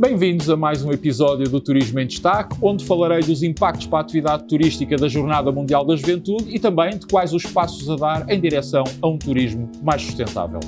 Bem-vindos a mais um episódio do Turismo em Destaque, onde falarei dos impactos para a atividade turística da Jornada Mundial da Juventude e também de quais os passos a dar em direção a um turismo mais sustentável.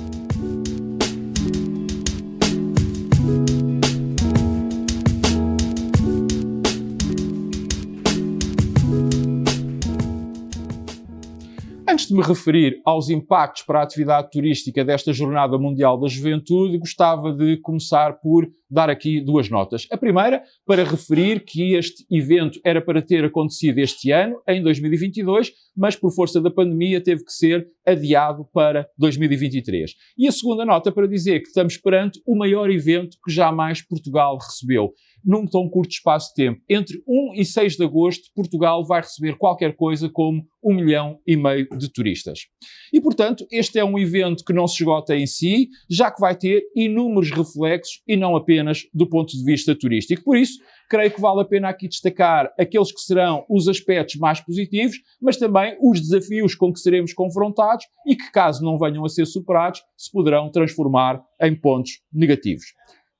Antes de me referir aos impactos para a atividade turística desta Jornada Mundial da Juventude, gostava de começar por dar aqui duas notas. A primeira, para referir que este evento era para ter acontecido este ano, em 2022, mas por força da pandemia teve que ser adiado para 2023. E a segunda nota para dizer que estamos perante o maior evento que jamais Portugal recebeu. Num tão curto espaço de tempo. Entre 1 e 6 de agosto, Portugal vai receber qualquer coisa como 1,5 milhão de turistas. E, portanto, este é um evento que não se esgota em si, já que vai ter inúmeros reflexos e não apenas do ponto de vista turístico. Por isso, creio que vale a pena aqui destacar aqueles que serão os aspectos mais positivos, mas também os desafios com que seremos confrontados e que, caso não venham a ser superados, se poderão transformar em pontos negativos.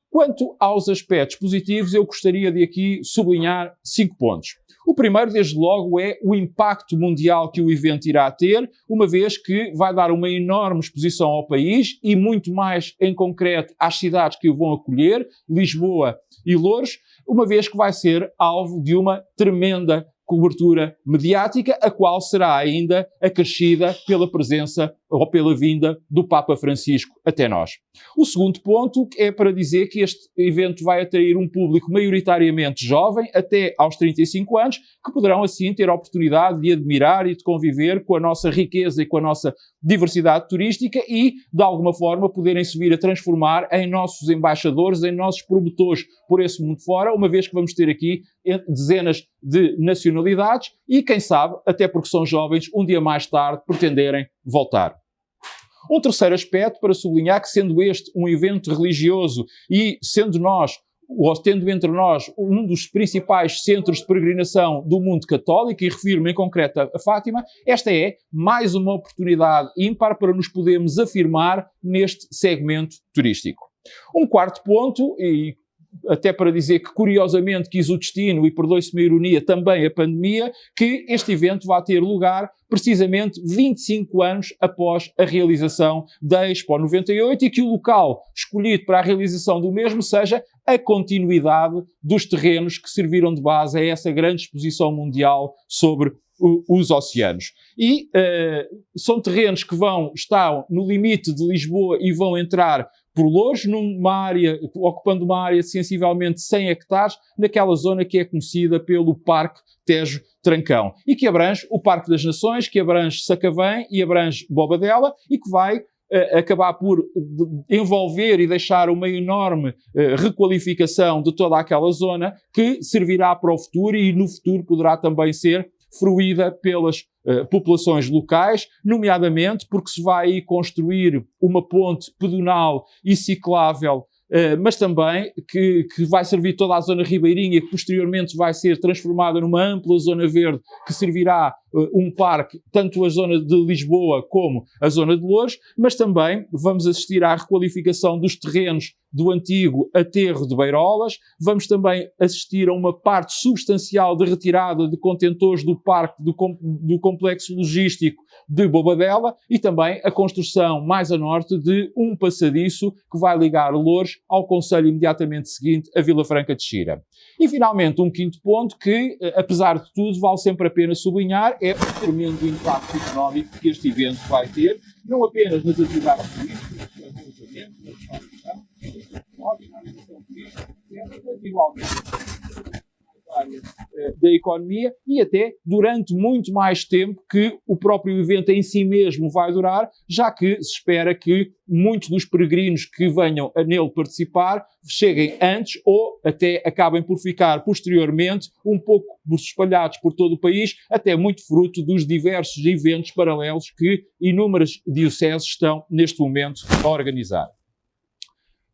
Quanto aos aspectos positivos, eu gostaria de aqui sublinhar 5 pontos. O primeiro, desde logo, é o impacto mundial que o evento irá ter, uma vez que vai dar uma enorme exposição ao país e muito mais em concreto às cidades que o vão acolher, Lisboa e Loures, uma vez que vai ser alvo de uma tremenda cobertura mediática, a qual será ainda acrescida pela presença ou pela vinda do Papa Francisco até nós. O segundo ponto é para dizer que este evento vai atrair um público maioritariamente jovem, até aos 35 anos, que poderão assim ter a oportunidade de admirar e de conviver com a nossa riqueza e com a nossa diversidade turística e, de alguma forma, poderem se vir a transformar em nossos embaixadores, em nossos promotores por esse mundo fora, uma vez que vamos ter aqui dezenas de nacionalidades e, quem sabe, até porque são jovens, um dia mais tarde pretenderem voltar. Um terceiro aspecto para sublinhar que, sendo este um evento religioso e sendo nós, ou tendo entre nós, um dos principais centros de peregrinação do mundo católico, e refiro-me em concreto a Fátima, esta é mais uma oportunidade ímpar para nos podermos afirmar neste segmento turístico. Um quarto ponto, e até para dizer que, curiosamente, quis o destino, e perdoe-se-me a ironia, também a pandemia, que este evento vai ter lugar precisamente 25 anos após a realização da Expo 98 e que o local escolhido para a realização do mesmo seja a continuidade dos terrenos que serviram de base a essa grande exposição mundial sobre os oceanos. E são terrenos que estão no limite de Lisboa e vão entrar por Loures, ocupando uma área de sensivelmente 100 hectares, naquela zona que é conhecida pelo Parque Tejo Trancão, e que abrange o Parque das Nações, que abrange Sacavém e abrange Bobadela, e que vai acabar por envolver e deixar uma enorme requalificação de toda aquela zona, que servirá para o futuro e no futuro poderá também ser fruída pelas populações locais, nomeadamente porque se vai aí construir uma ponte pedonal e ciclável, mas também que vai servir toda a zona ribeirinha, que posteriormente vai ser transformada numa ampla zona verde que servirá um parque, tanto a zona de Lisboa como a zona de Loures, mas também vamos assistir à requalificação dos terrenos do antigo aterro de Beirolas, vamos também assistir a uma parte substancial de retirada de contentores do parque do complexo logístico de Bobadela e também a construção mais a norte de um passadiço que vai ligar Loures ao concelho imediatamente seguinte, a Vila Franca de Xira. E finalmente um quinto ponto que, apesar de tudo, vale sempre a pena sublinhar, é o tremendo impacto económico que este evento vai ter, não apenas nas atividades turísticas, mas igualmente da economia e até durante muito mais tempo que o próprio evento em si mesmo vai durar, já que se espera que muitos dos peregrinos que venham nele participar cheguem antes ou até acabem por ficar posteriormente um pouco espalhados por todo o país, até muito fruto dos diversos eventos paralelos que inúmeras dioceses estão neste momento a organizar.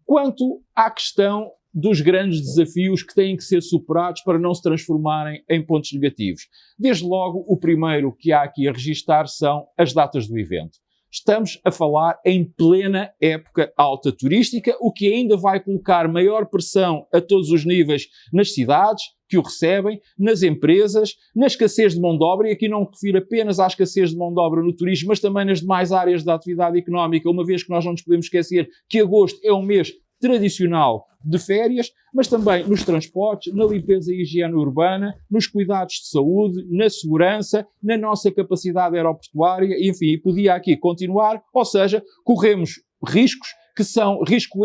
Quanto à questão dos grandes desafios que têm que ser superados para não se transformarem em pontos negativos. Desde logo, o primeiro que há aqui a registar são as datas do evento. estamos a falar em plena época alta turística, o que ainda vai colocar maior pressão a todos os níveis nas cidades que o recebem, nas empresas, na escassez de mão de obra, e aqui não me refiro apenas à escassez de mão de obra no turismo, mas também nas demais áreas da atividade económica, uma vez que nós não nos podemos esquecer que agosto é um mês tradicional de férias, mas também nos transportes, na limpeza e higiene urbana, nos cuidados de saúde, na segurança, na nossa capacidade aeroportuária, enfim, podia aqui continuar, ou seja, corremos riscos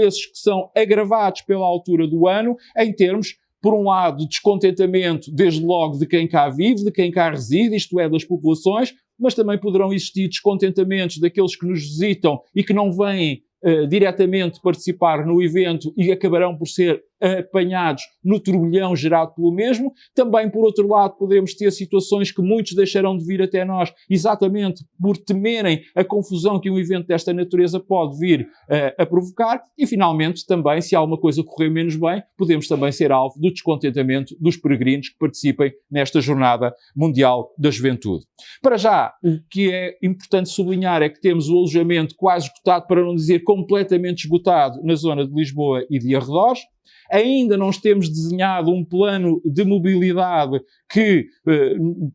esses que são agravados pela altura do ano, em termos, por um lado, de descontentamento, desde logo, de quem cá vive, de quem cá reside, isto é, das populações, mas também poderão existir descontentamentos daqueles que nos visitam e que não vêm diretamente participar no evento e acabarão por ser apanhados no turbilhão gerado pelo mesmo. Também, por outro lado, podemos ter situações que muitos deixarão de vir até nós exatamente por temerem a confusão que um evento desta natureza pode vir a provocar. E, finalmente, também, se alguma coisa correr menos bem, podemos também ser alvo do descontentamento dos peregrinos que participem nesta Jornada Mundial da Juventude. Para já, o que é importante sublinhar é que temos o alojamento quase esgotado, para não dizer completamente esgotado, na zona de Lisboa e de arredores. Ainda não temos desenhado um plano de mobilidade que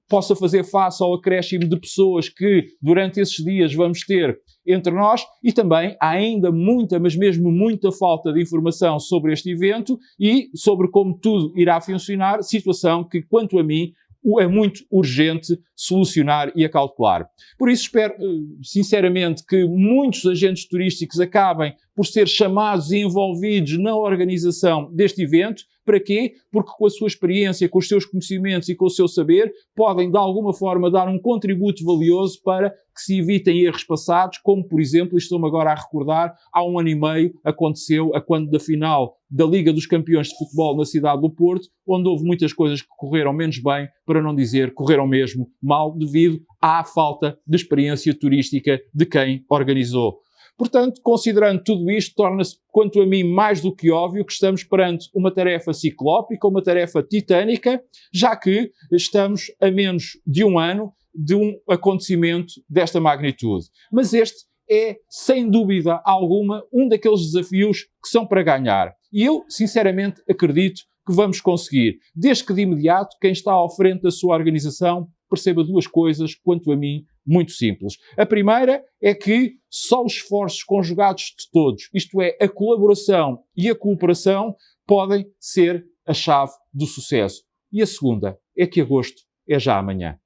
possa fazer face ao acréscimo de pessoas que durante esses dias vamos ter entre nós, e também há ainda muita, mas mesmo muita falta de informação sobre este evento e sobre como tudo irá funcionar, situação que, quanto a mim, é muito urgente solucionar e acautelar. Por isso espero, sinceramente, que muitos agentes turísticos acabem por ser chamados e envolvidos na organização deste evento. Para quê? Porque com a sua experiência, com os seus conhecimentos e com o seu saber, podem de alguma forma dar um contributo valioso para que se evitem erros passados, como por exemplo, estou-me agora a recordar, há 1 ano e meio aconteceu a quando da final da Liga dos Campeões de Futebol na cidade do Porto, onde houve muitas coisas que correram menos bem, para não dizer correram mesmo mal, devido à falta de experiência turística de quem organizou. Portanto, considerando tudo isto, torna-se, quanto a mim, mais do que óbvio que estamos perante uma tarefa ciclópica, uma tarefa titânica, já que estamos a menos de 1 ano de um acontecimento desta magnitude. Mas este é, sem dúvida alguma, um daqueles desafios que são para ganhar. E eu, sinceramente, acredito que vamos conseguir, desde que de imediato quem está ao frente da sua organização perceba 2 coisas, quanto a mim, muito simples. A primeira é que só os esforços conjugados de todos, isto é, a colaboração e a cooperação, podem ser a chave do sucesso. E a segunda é que agosto é já amanhã.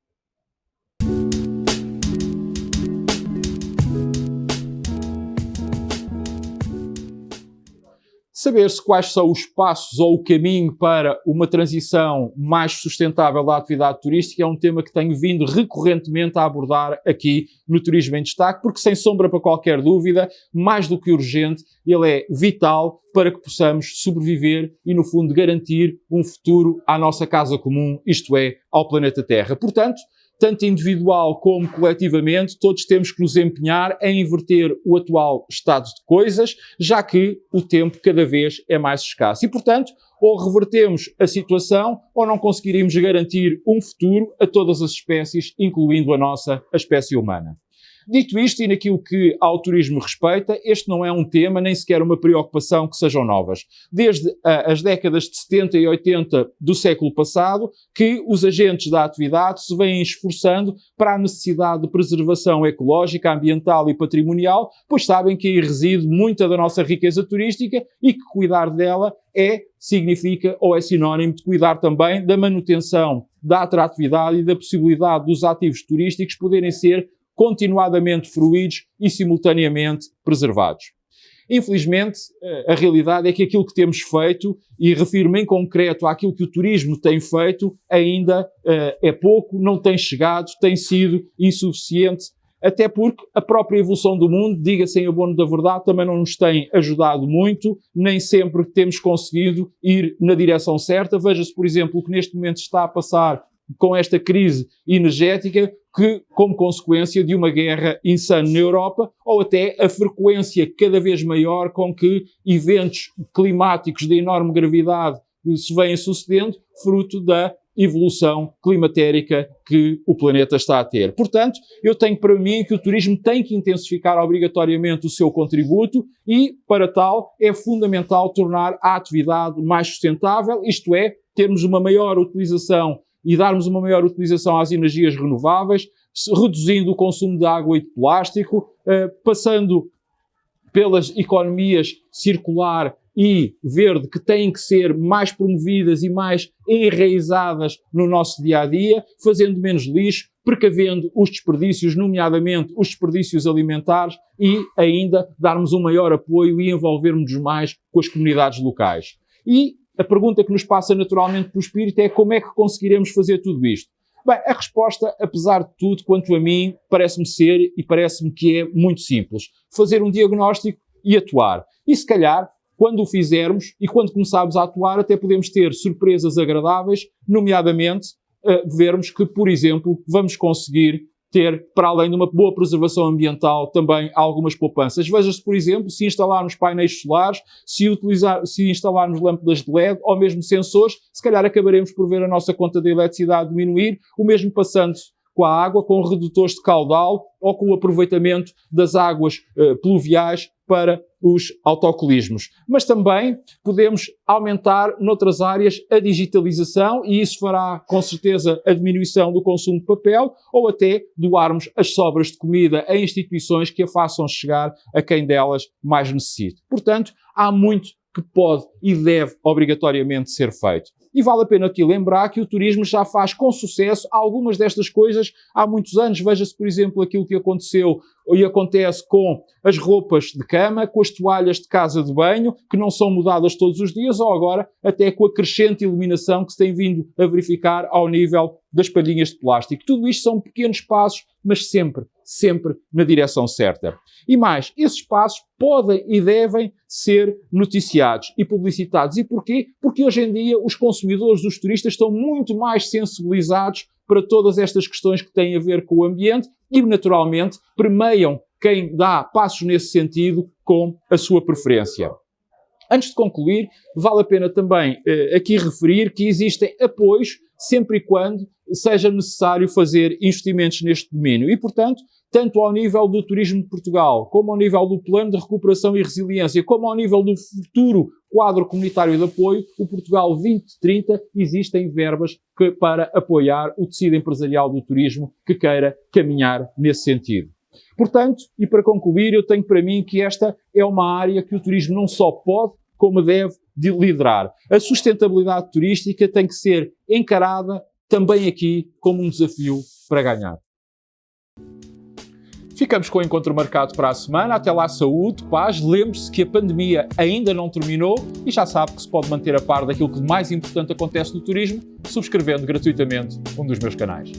Saber-se quais são os passos ou o caminho para uma transição mais sustentável da atividade turística é um tema que tenho vindo recorrentemente a abordar aqui no Turismo em Destaque, porque, sem sombra para qualquer dúvida, mais do que urgente, ele é vital para que possamos sobreviver e, no fundo, garantir um futuro à nossa casa comum, isto é, ao planeta Terra. Portanto, tanto individual como coletivamente, todos temos que nos empenhar em inverter o atual estado de coisas, já que o tempo cada vez é mais escasso. E, portanto, ou revertemos a situação ou não conseguiremos garantir um futuro a todas as espécies, incluindo a nossa, a espécie humana. Dito isto, e naquilo que ao turismo respeita, este não é um tema, nem sequer uma preocupação que sejam novas. Desde as décadas de 70 e 80 do século passado, que os agentes da atividade se vêm esforçando para a necessidade de preservação ecológica, ambiental e patrimonial, pois sabem que aí reside muita da nossa riqueza turística e que cuidar dela significa ou é sinónimo de cuidar também da manutenção da atratividade e da possibilidade dos ativos turísticos poderem ser continuadamente fruídos e simultaneamente preservados. Infelizmente, a realidade é que aquilo que temos feito, e refiro-me em concreto àquilo que o turismo tem feito, ainda é pouco, não tem chegado, tem sido insuficiente, até porque a própria evolução do mundo, diga-se em abono da verdade, também não nos tem ajudado muito, nem sempre temos conseguido ir na direção certa. Veja-se, por exemplo, o que neste momento está a passar com esta crise energética, que, como consequência de uma guerra insana na Europa, ou até a frequência cada vez maior com que eventos climáticos de enorme gravidade se vêm sucedendo, fruto da evolução climatérica que o planeta está a ter. Portanto, eu tenho para mim que o turismo tem que intensificar obrigatoriamente o seu contributo e, para tal, é fundamental tornar a atividade mais sustentável, isto é, termos uma maior utilização e darmos uma maior utilização às energias renováveis, reduzindo o consumo de água e de plástico, passando pelas economias circular e verde que têm que ser mais promovidas e mais enraizadas no nosso dia-a-dia, fazendo menos lixo, precavendo os desperdícios, nomeadamente os desperdícios alimentares, e ainda darmos um maior apoio e envolvermos-nos mais com as comunidades locais. E a pergunta que nos passa naturalmente pelo espírito é como é que conseguiremos fazer tudo isto? Bem, a resposta, apesar de tudo, quanto a mim, parece-me ser e parece-me que é muito simples. Fazer um diagnóstico e atuar. E se calhar, quando o fizermos e quando começarmos a atuar, até podemos ter surpresas agradáveis, nomeadamente vermos que, por exemplo, vamos conseguir ter, para além de uma boa preservação ambiental, também algumas poupanças. Veja-se, por exemplo, se instalarmos painéis solares, se instalarmos lâmpadas de LED ou mesmo sensores, se calhar acabaremos por ver a nossa conta de eletricidade diminuir, o mesmo passando-se com a água, com redutores de caudal ou com o aproveitamento das águas pluviais para os autocolismos. Mas também podemos aumentar noutras áreas a digitalização e isso fará com certeza a diminuição do consumo de papel ou até doarmos as sobras de comida a instituições que a façam chegar a quem delas mais necessite. Portanto, há muito que pode e deve obrigatoriamente ser feito. E vale a pena aqui lembrar que o turismo já faz com sucesso algumas destas coisas há muitos anos. Veja-se, por exemplo, aquilo que aconteceu e acontece com as roupas de cama, com as toalhas de casa de banho, que não são mudadas todos os dias, ou agora até com a crescente iluminação que se tem vindo a verificar ao nível das palhinhas de plástico. Tudo isto são pequenos passos, mas sempre na direção certa. E mais, esses passos podem e devem ser noticiados e publicitados. E porquê? Porque hoje em dia os consumidores, os turistas, estão muito mais sensibilizados para todas estas questões que têm a ver com o ambiente e, naturalmente, premiam quem dá passos nesse sentido com a sua preferência. Antes de concluir, vale a pena também aqui referir que existem apoios sempre e quando seja necessário fazer investimentos neste domínio. E, portanto, tanto ao nível do turismo de Portugal, como ao nível do Plano de Recuperação e Resiliência, como ao nível do futuro quadro comunitário de apoio, o Portugal 2030, existem verbas para apoiar o tecido empresarial do turismo que queira caminhar nesse sentido. Portanto, e para concluir, eu tenho para mim que esta é uma área que o turismo não só pode, como deve liderar. A sustentabilidade turística tem que ser encarada também aqui como um desafio para ganhar. Ficamos com o encontro marcado para a semana. Até lá, saúde, paz. Lembre-se que a pandemia ainda não terminou e já sabe que se pode manter a par daquilo que de mais importante acontece no turismo, subscrevendo gratuitamente um dos meus canais.